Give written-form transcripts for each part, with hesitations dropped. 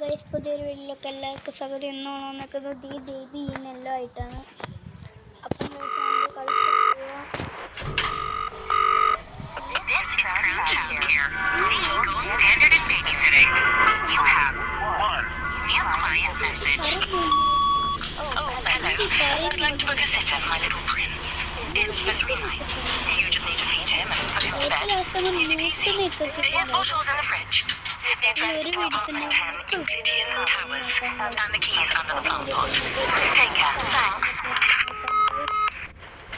Guys പുതിയൊരു വീട്ടിലൊക്കെ എല്ലാവർക്കും സ്വാഗതം. എന്നോണം നിൽക്കുന്നത് ഈ ബേബി ഇന്നെല്ലാം ആയിട്ടാണ്. അപ്പം ഒരു വീട്ടിൽ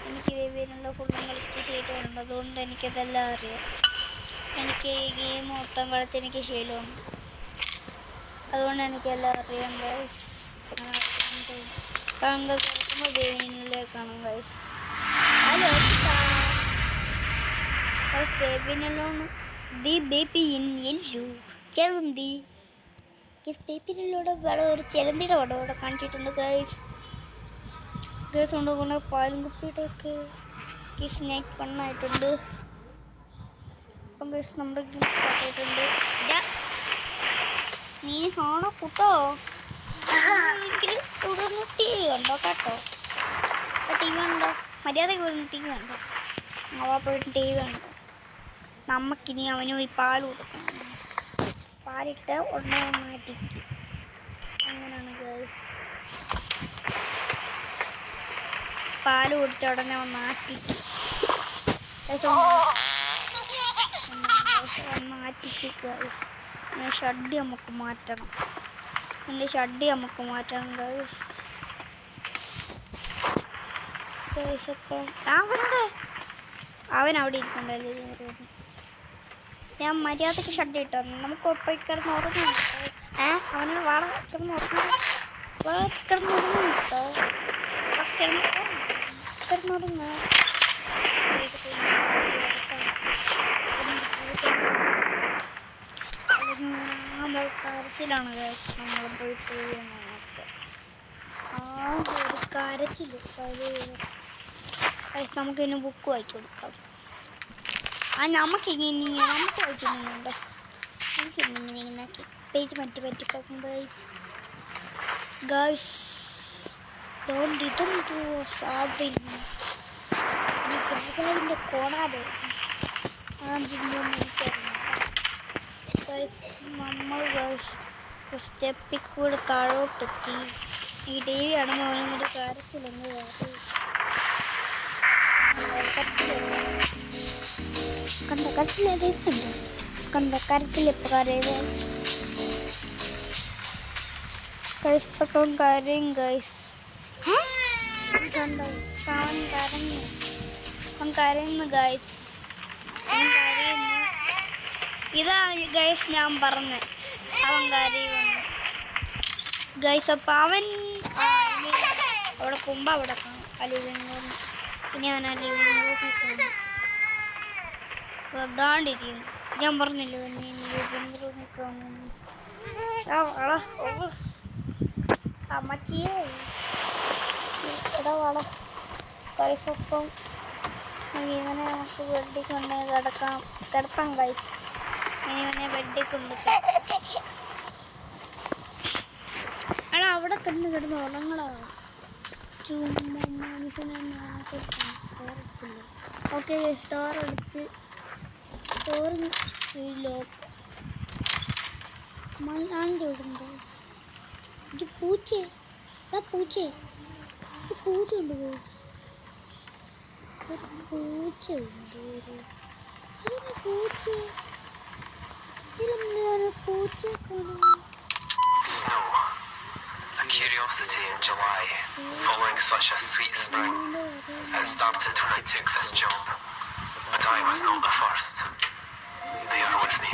എനിക്ക് ബേബിയിലുള്ള ഫുള്ളും കളിച്ച് ശീലമുണ്ട്. അതുകൊണ്ട് എനിക്കതെല്ലാം അറിയാം. എനിക്ക് ഈ ഗെയിം മൊത്തം കളിച്ച് എനിക്ക് ശീലമുണ്ട്. അതുകൊണ്ട് എനിക്കെല്ലാം അറിയാം ഗൈസ്. കളിക്കുമ്പോൾ ബേബിനുള്ളിലേക്കാണ് ഗൈസ്. ഹലോ ഗൈസ്, ബേബിനുള്ളതാണ് ദി ബേബി ഇൻ യെല്ലോ ചെലന്തി. ഗൈസ് ബേബിനുള്ളൂടെ പടം ഒരു ചെലന്തിയുടെ പടം ഇവിടെ കാണിച്ചിട്ടുണ്ട് ഗൈസ്. ഗൈസ് കൊണ്ടുപോകുന്ന പാലും കുപ്പിയുടെയൊക്കെ ഈ സ്നാക്ക് ഫണ്ണായിട്ടുണ്ട്. അപ്പം ഗൈസ് നമ്മുടെ ആയിട്ടുണ്ട്. നീ ആണോ കൂട്ടോ? എനിക്ക് ഇവിടെ ഒന്ന് ടി വി ഉണ്ടോ കേട്ടോ? ടി വി ഉണ്ടോ? മര്യാദയ്ക്ക് ടി വി ഉണ്ടോ? അവ പോയിട്ട് ടി വി ഉണ്ടോ? നമുക്കിനി അവന് പോയി പാൽ കൊടുക്കണം. പാലിട്ട് ഉടനെ മാറ്റിക്കും. അങ്ങനെയാണ് ഗൈസ്. പാല് കുടിച്ച ഉടനെ മാറ്റിക്കും. മാറ്റിച്ച് ഗൈസ്. എൻ്റെ ഷഡ്ഡി നമുക്ക് മാറ്റണം. ഗൈസ്. ഗൈസ് അപ്പം അവൻ അവിടെ ഇരിക്കണ്ടല്ലോ. ഞാൻ മര്യാദയ്ക്ക് ഷഡ്ഡി ഇട്ടു. നമുക്ക് ഒപ്പം കിടന്ന് ഉറങ്ങും. അവന് വാള കിടന്ന് ഉറങ്ങും. കരച്ചിലാണ് നമ്മൾ പോയി ഒരു കരച്ചിൽ. നമുക്കിനി ബുക്ക് വായിച്ചു കൊടുക്കാം. നമുക്ക് വായിക്കുന്നുണ്ടോ? നമുക്കിങ്ങനെ പേജ് പറ്റി ഗൈസ്. ജാഗാളിൻ്റെ കോണാതെ നമ്മൾ സ്റ്റെപ്പിൽ കൂടെ താഴോട്ടെത്തി. ഈ ടി വി ആണെങ്കിൽ അവനൊരു കരച്ചില്ലെങ്കിൽ കരച്ചിലിപ്പോൾ കരയും ഗൈസ്. അവൻ കരയുന്നു ഗൈസ്. ഇതാ ഗൈസ് ഞാൻ പറഞ്ഞ അവൻ കരയുന്നു ഗൈസ്. അപ്പം അവൻ അവിടെ പോകുമ്പോൾ അവിടെ കാണും അലിവിനോട്. ഇനി അവൻ അലിവിനോട് കാണും. അതാണ്ടിരിക്കുന്നു. ഞാൻ പറഞ്ഞില്ലേ അമ്മച്ചിയേ ഇവിടെ വള പൈസൊപ്പം ഇവനെ നമുക്ക് ബെഡിൽ കൊണ്ട് കിടത്താം കഴിച്ചു. ഇവനെ ബെഡിൽ കൊണ്ട് അവിടെ കിടന്ന് ഉറങ്ങടാ. ചുമ്മാ മനുഷ്യനെ ഓക്കെ സ്റ്റോർ എടുത്ത് സ്റ്റോറിന് ലോക്ക് മൈലാണ്ട് ഇടുണ്ടോ? ഇത് പൂച്ചേ പൂച്ചയുണ്ട്. Snow, a curiosity in July, following such a sweet spring. It started when I took this job, but I was not the first. They are with me.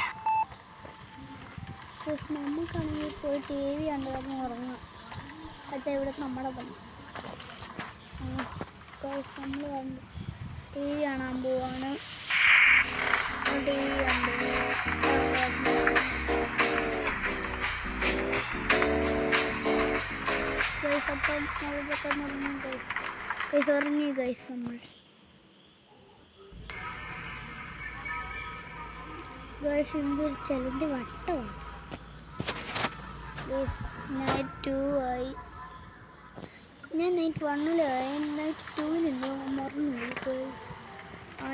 നമുക്കാണെങ്കിൽ പോയി ടി വി കണ്ടു പറഞ്ഞ് ഉറങ്ങാം. പക്ഷേ ഇവിടെ നമ്മുടെ പണി. നമ്മൾ കണ്ടു ടി വി കാണാൻ പോവാണ്. ടി വി കണ്ടു ഗൈസ്. അപ്പം അവിടെയൊക്കെ ഉറങ്ങും ഗൈസ്. ഉറങ്ങി ഗൈസ്. നമ്മൾ ഗൈസ് എന്തൊരു ചെലന്തി വട്ടമാണ്. നൈറ്റ് 2 ആയി. ഞാൻ നൈറ്റ് 1-ലായി. നൈറ്റ് 2-ലുണ്ട്. മറന്നു ഗൈസ്.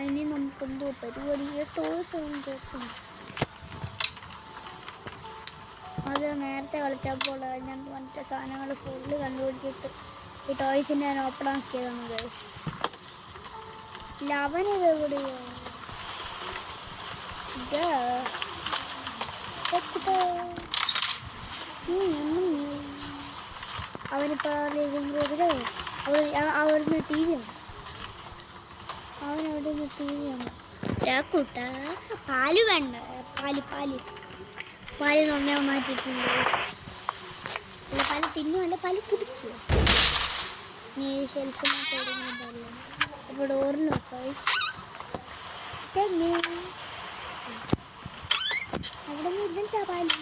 ഇനി നമുക്കെന്തോ പരിപാടി ടോയ്സ് കേൾക്കുന്നു. അത് നേരത്തെ കളിച്ചപ്പോൾ ഞാൻ മറ്റേ സാധനങ്ങൾ ഫുള്ള് കണ്ടുപിടിച്ചിട്ട് ഈ ടോയ്സിൻ്റെ ഞാൻ ഓപ്പൺ ആക്കിയതാണ് ഗൈസ്. ലവനിത് എവിടെയോ അവനിപ്പോൾ ലിവിംഗ് റൂമിലോ അവിടുന്ന് ടി വി ഉണ്ട്. അവനവിടെ നിന്ന് ടി വി ഉണ്ട്. കൂട്ട പാല് വേണ്ട. പാല് നന്നേ മാറ്റിയിട്ടുണ്ട്. അല്ല പാല് തിന്നുമല്ല, പാല് കുടിക്കുക. നീ ഷെൽഫിനകത്ത് എവിടെയെങ്കിലും പാലാണ്. അപ്പോൾ ഡോറിൽ നോക്കായി അവിടെ നിന്ന് ഇല്ലട്ടാ പാല്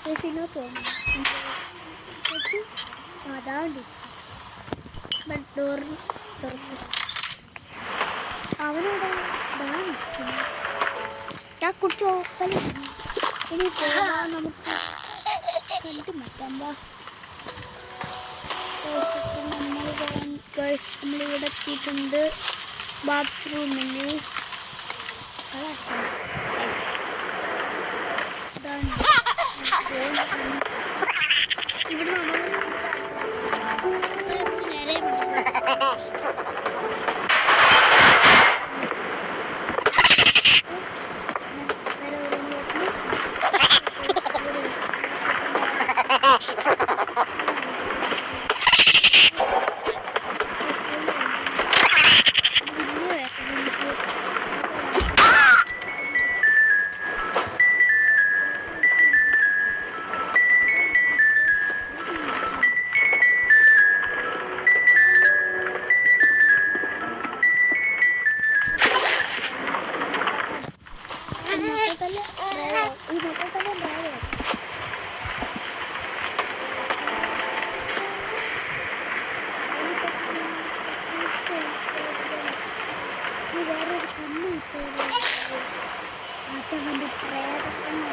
ഷെൽഫിനകത്ത് തോന്നുന്നു. അതാണ്ട് ബട്ട് ഡോറിൽ തുറന്നു. അവനോട് കുടിച്ചോ പല. ഇനി പോകാൻ നമുക്ക് കണ്ടു മാറ്റാം. നമ്മളിവിടെ എത്തിയിട്ടുണ്ട് ബാത്റൂമിൽ. ഇവിടെ നമ്മൾ നേരെ വേറൊരു കണ്ണ് അതവൻ്റെ പ്രേതത്തിൻ്റെ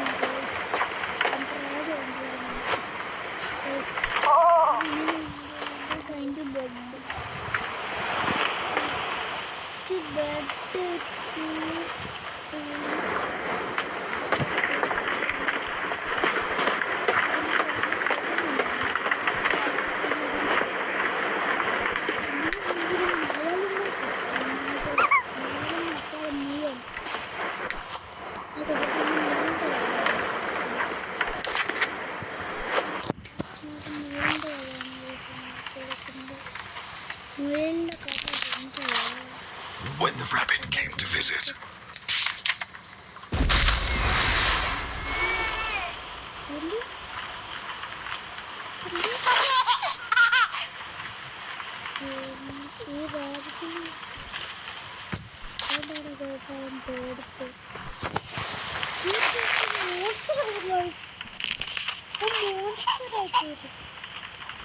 When the rabbit came to visit,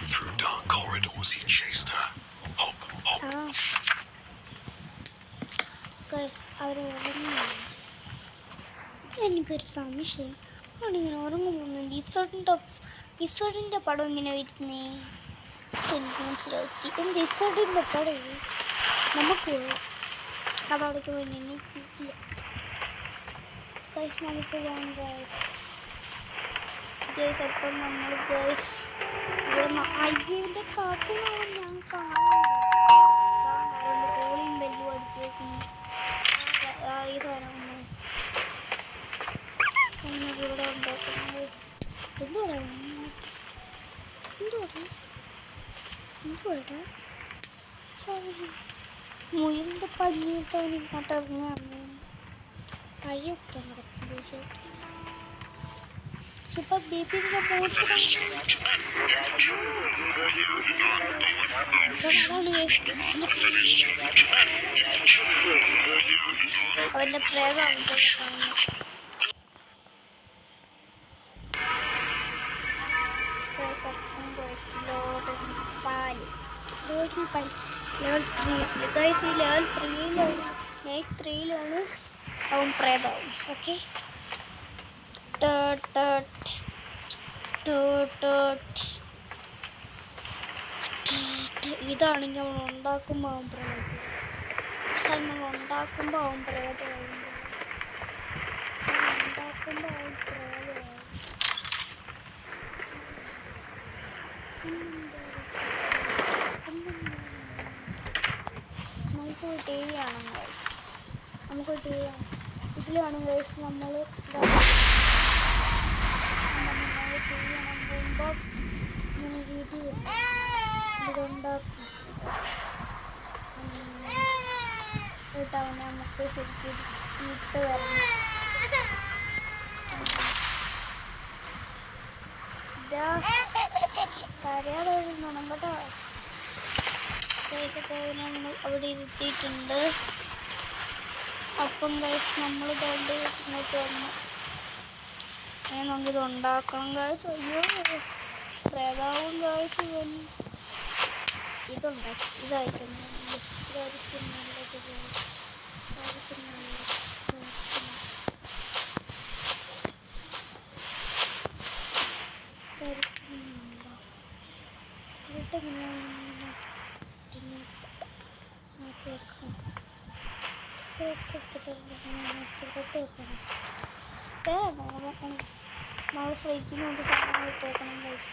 through dark corridors he chased her. Hop, hop. എനിക്കൊരു സംശയം. അവളിങ്ങനെ ഉറങ്ങുമ്പോന്നുണ്ട് ഇസോഡിൻ്റെ പടം ഇങ്ങനെ വരുന്നേ. എനിക്ക് മനസ്സിലാക്കി എന്ത് ഇസോഡിൻ്റെ പടം നമുക്ക് അതവിടേക്ക് വേണ്ടി എനിക്കില്ല. ഗൈസ് നമുക്ക് വേണം ഗൈസ്. അപ്പം നമ്മൾ ഗൈസ് ഇവിടെ അയ്യവിൻ്റെ കാട്ടുന്നാണ് ഞാൻ കാണുന്നത്. കോളിയും ബെല്ലും അടിച്ചേക്കുന്നു. ഈ സാധനം ഇവിടെ ഉണ്ടാക്കുന്നു. എന്തുവാടാ മുയലിൻ്റെ പഞ്ഞിട്ടവൻ ഇങ്ങോട്ട് ഇറങ്ങാന്ന് കഴിയൊക്കെ നടക്കും. സൂപ്പർ ബേബിയുടെ അവൻ്റെ പ്രേതമാണ് ലെവൽ 3 ഗൈസ്. ഈ ലെവൽ 3-ലാണ് നൈറ്റ് 3-ലാണ് അവൻ പ്രേതമാവും. ഓക്കെ ഇതാണെങ്കിൽ നമ്മൾ ഉണ്ടാക്കുമ്പോൾ ആവും പ്രേതം. നമ്മൾ ഉണ്ടാക്കുമ്പോൾ ആവും പ്രേതമായി. ഉണ്ടാക്കുമ്പോൾ ആവും പ്രേതമായി. നമുക്ക് ടി വി കാണാം. നമുക്ക് ടി വി കാണാം. ഇതിലാണ് ഗൈസ് നമ്മൾ ടി വി കാണാൻ പോകുമ്പോൾ ഇങ്ങനെ രീതി ഇതുണ്ടാക്കും. ഇട്ടാവും നമുക്ക് ശരിക്കും ഇട്ട് വരണം. കരയാതെ വരുന്നോണം കേട്ടോ. പൈസൊക്കെ നമ്മൾ അവിടെ ഇരുത്തിയിട്ടുണ്ട്. അപ്പം ഗൈസ് നമ്മൾ ഇതുകൊണ്ട് ഇങ്ങോട്ട് വന്നു. നമുക്കിത് ഉണ്ടാക്കണം ഗൈസ്. അയ്യോ പ്രേതാവും ഗൈസ് ഇതുണ്ടാക്കി. ഇതായിരിക്കും നല്ലത്. നമ്മൾ ഫ്രിഡ്ജിന് കൊണ്ട് സാധനങ്ങൾ ഇട്ടേക്കണം ഗൈസ്.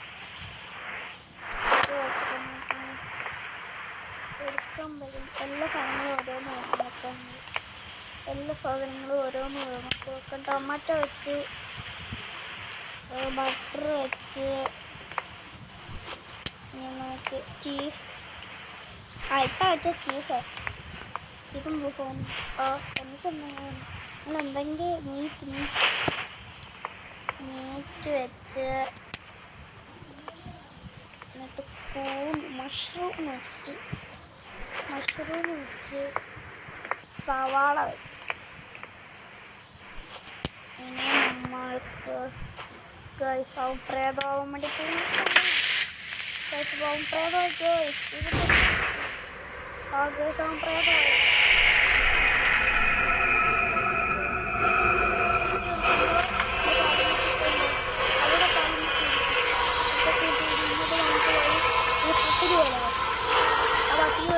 എടുക്കാൻ പറ്റും. എല്ലാ സാധനങ്ങളും ഓരോന്ന് വേണം വെക്കാൻ. എല്ലാ സാധനങ്ങളും ഓരോന്ന് വേണം വെക്കാൻ. ടൊമാറ്റോ വെച്ച്, ബട്ടർ വെച്ച്, നമുക്ക് ചീസ്. ഇപ്പം വെച്ച ചീസ്. ഇതും ദിവസവും എനിക്കെന്തെങ്കിലും എന്തെങ്കിലും മീറ്റ് വെച്ച്, എന്നിട്ട് മഷ്റൂം വെച്ച്, സവാള വെച്ച്. ഇനി നമ്മൾക്ക് ഗൈസ് ആവും പ്രേതമാവാൻ വേണ്ടി പോകും. ഗൈസ് ആവും പ്രേതമായി. ഗൈസ് ആവും പ്രേതമായി.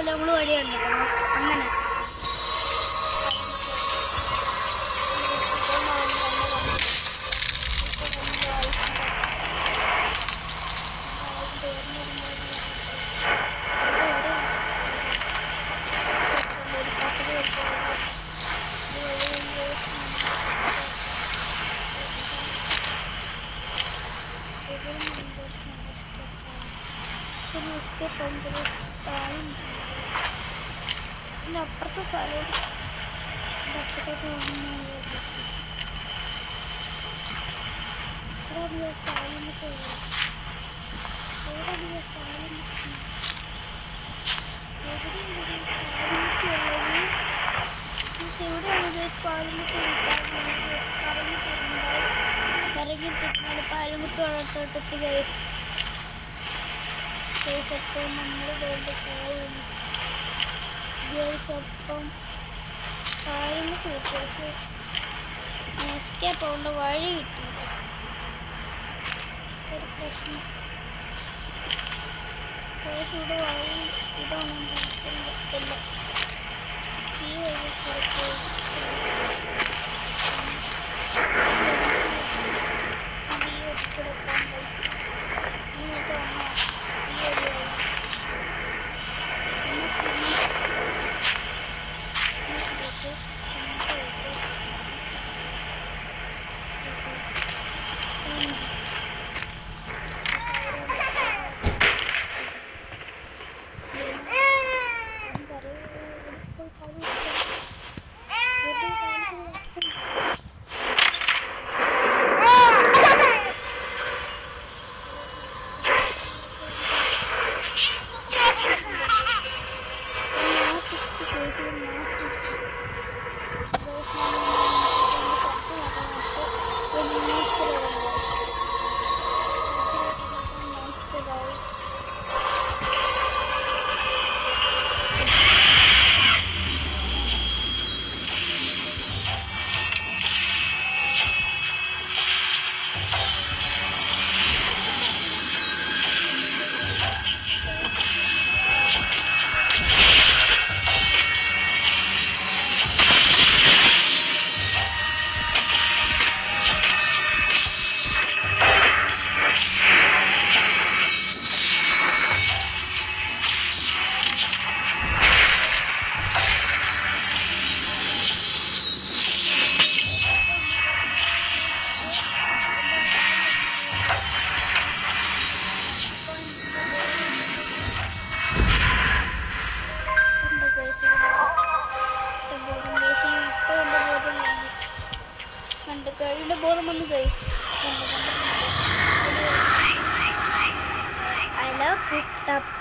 നമ്മൾ വഴിയുണ്ട് അങ്ങനെ. പിന്നെ അപ്പുറത്തെ സ്ഥലം അപ്പുറത്തോട്ട് കറങ്ങിട്ടിരുന്നാൽ പാലമുട്ട് വളർത്തോട്ടത്തിൽ കേസപ്പം നമ്മൾ കൊണ്ട് പോകും. കേസപ്പം പാലമുട്ട് കിട്ടും. പക്ഷെ എസ്കേപ്പ് കൊണ്ട് വഴി കിട്ടില്ല. ഒരു പ്രശ്നം. കേസിവിടെ വഴി ഇതൊന്നും പറ്റില്ല. ഈ വഴി ചിലപ്പോൾ ഹലോ കുട്ടപ്പ.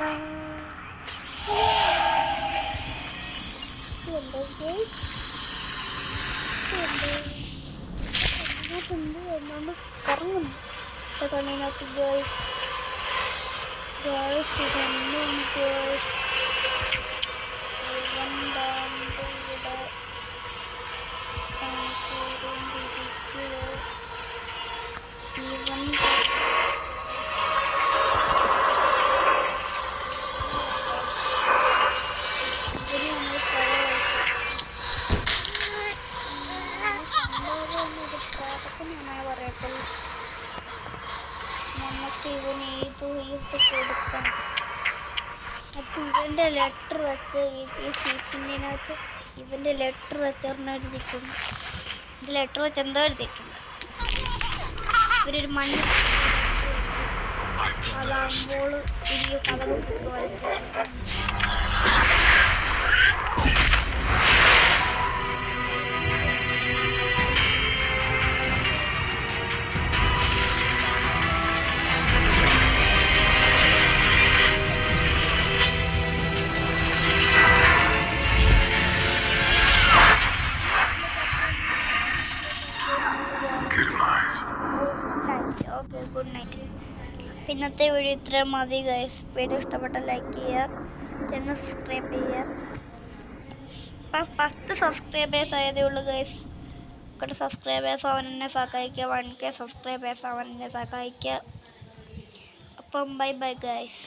ഉണ്ടോ ഗൈസ്? എന്നോണ്ട് കറങ്ങുന്നു കണ്ണിനകത്ത് ഗൈസ്. ഗൈസ് ഇതെന്താണ് ഗൈസ്? ഇവന്താണ് ഇവിടെ കാണിച്ചുകൊണ്ടിരിക്കുന്നത്. ഇവൻ നമുക്ക് ഇവന് ഏത് കൊടുക്കണം. അത് ഇവൻ്റെ ലെറ്റർ വെച്ച് ഈ ഷീറ്റിൻ്റെ അകത്ത് ഇവൻ്റെ ലെറ്റർ വെച്ചൊരെണ്ണം എഴുതിയിട്ടുണ്ട്. ഇത് ലെറ്റർ വെച്ച് എന്തോ എഴുതിയിട്ടുണ്ട്. ഇവരൊരു മഞ്ഞ അതാകുമ്പോൾ വലിയ കഥകളൊക്കെ വായിച്ചു. Good night. Okay, good night. പിന്നത്തെ വീഡിയോ ഇത്രയും മതി ഗൈസ്. വീഡിയോ ഇഷ്ടപ്പെട്ട ലൈക്ക് ചെയ്യുക, ചാനൽ സബ്സ്ക്രൈബ് ചെയ്യുക. ഇപ്പം 10 സബ്സ്ക്രൈബേഴ്സ് ആയതേ ഉള്ളൂ ഗൈസ്. ഇവിടെ സബ്സ്ക്രൈബേഴ്സ് അവൻ എന്നെ സഹായിക്കുക. 1K സബ്സ്ക്രൈബേഴ്സ് അവൻ എന്നെ സഹായിക്കുക. അപ്പം ബൈ ബൈ ഗൈസ്.